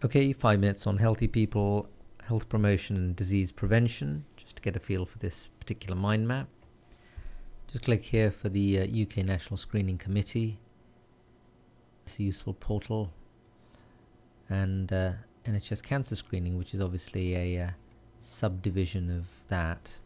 Okay, 5 minutes on healthy people, health promotion and disease prevention, just to get a feel for this particular mind map. Just click here for the UK National Screening Committee. It's a useful portal. And NHS cancer screening, which is obviously a subdivision of that.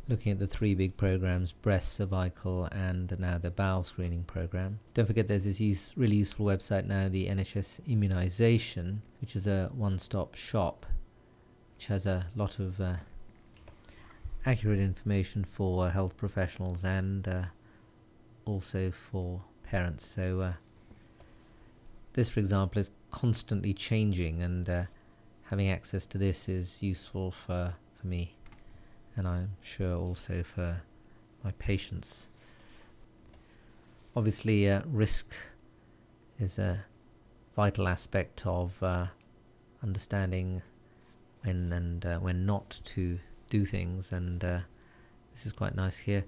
Looking at the three big programs, breast, cervical, and now the bowel screening program. Don't forget there's this really useful website now, the NHS Immunisation, which is a one-stop shop, which has a lot of accurate information for health professionals and also for parents. So this, for example, is constantly changing, and having access to this is useful for me, and I'm sure also for my patients. Obviously, risk is a vital aspect of understanding when and when not to do things, and this is quite nice here.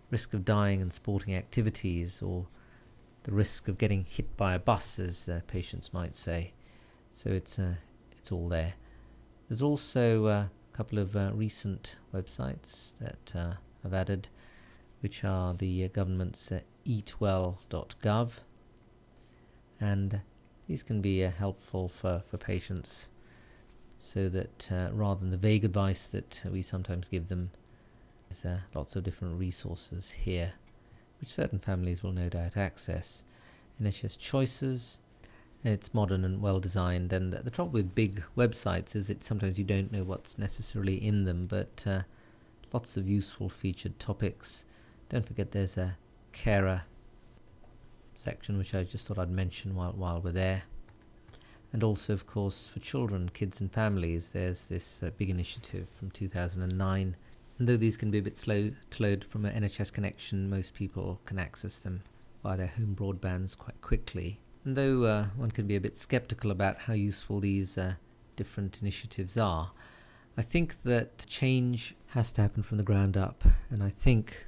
Risk of dying in sporting activities, or the risk of getting hit by a bus, as patients might say. So it's all there. There's also a couple of recent websites that I've added, which are the government's eatwell.gov, and these can be helpful for patients, so that rather than the vague advice that we sometimes give them, there's lots of different resources here, which certain families will no doubt access. NHS Choices, it's modern and well designed, and the trouble with big websites is that sometimes you don't know what's necessarily in them, but lots of useful featured topics. Don't forget there's a carer section, which I just thought I'd mention while we're there. And also, of course, for children, kids and families, there's this big initiative from 2009. And though these can be a bit slow to load from an NHS connection, most people can access them via their home broadbands quite quickly. And though one can be a bit skeptical about how useful these different initiatives are, I think that change has to happen from the ground up. And I think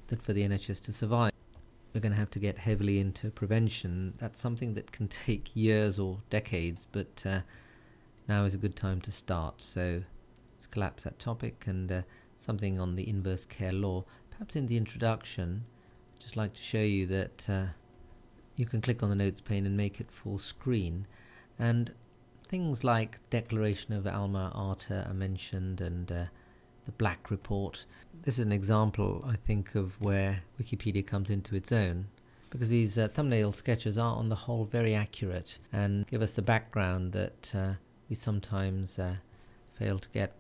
that for the NHS to survive, we're going to have to get heavily into prevention. That's something that can take years or decades, but now is a good time to start. So let's collapse that topic, and something on the inverse care law. Perhaps in the introduction, I'd just like to show you that you can click on the notes pane and make it full screen, and things like Declaration of Alma Ata are mentioned, and the Black Report. This is an example, I think, of where Wikipedia comes into its own, because these thumbnail sketches are on the whole very accurate and give us the background that we sometimes fail to get.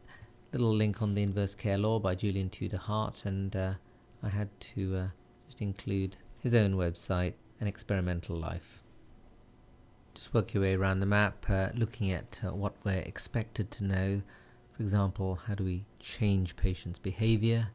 Little link on the inverse care law by Julian Tudor Hart, and I had to just include his own website, An Experimental Life. Just work your way around the map, looking at what we're expected to know. For example, how do we change patients' behavior?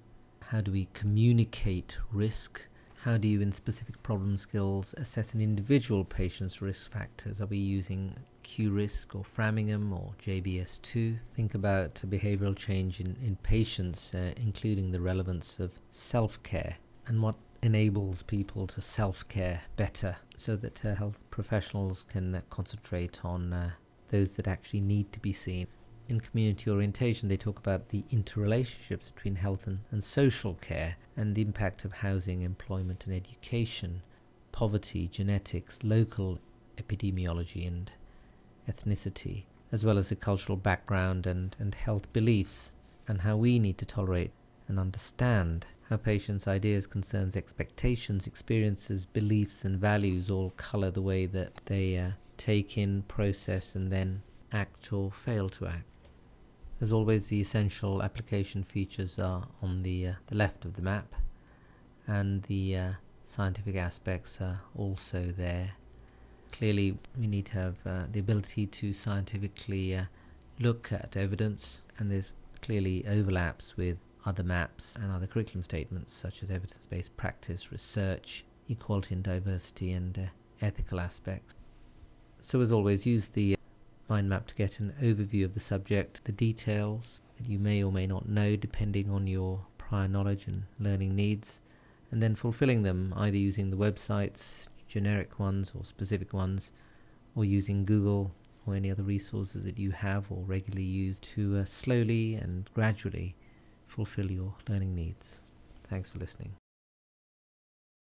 How do we communicate risk? How do you, in specific problem skills, assess an individual patient's risk factors? Are we using Q-risk or Framingham or JBS2? Think about behavioral change in patients, including the relevance of self-care and what enables people to self-care better, so that health professionals can concentrate on those that actually need to be seen. In community orientation, they talk about the interrelationships between health and social care, and the impact of housing, employment and education, poverty, genetics, local epidemiology and ethnicity, as well as the cultural background and health beliefs, and how we need to tolerate and understand how patients' ideas, concerns, expectations, experiences, beliefs and values all colour the way that they take in, process and then act or fail to act. As always, the essential application features are on the left of the map, and the scientific aspects are also there. Clearly, we need to have the ability to scientifically look at evidence, and there's clearly overlaps with other maps and other curriculum statements, such as evidence-based practice, research, equality and diversity, and ethical aspects. So as always, use the mind map to get an overview of the subject, the details that you may or may not know depending on your prior knowledge and learning needs, and then fulfilling them either using the websites, generic ones or specific ones, or using Google or any other resources that you have or regularly use to slowly and gradually fulfill your learning needs. Thanks for listening.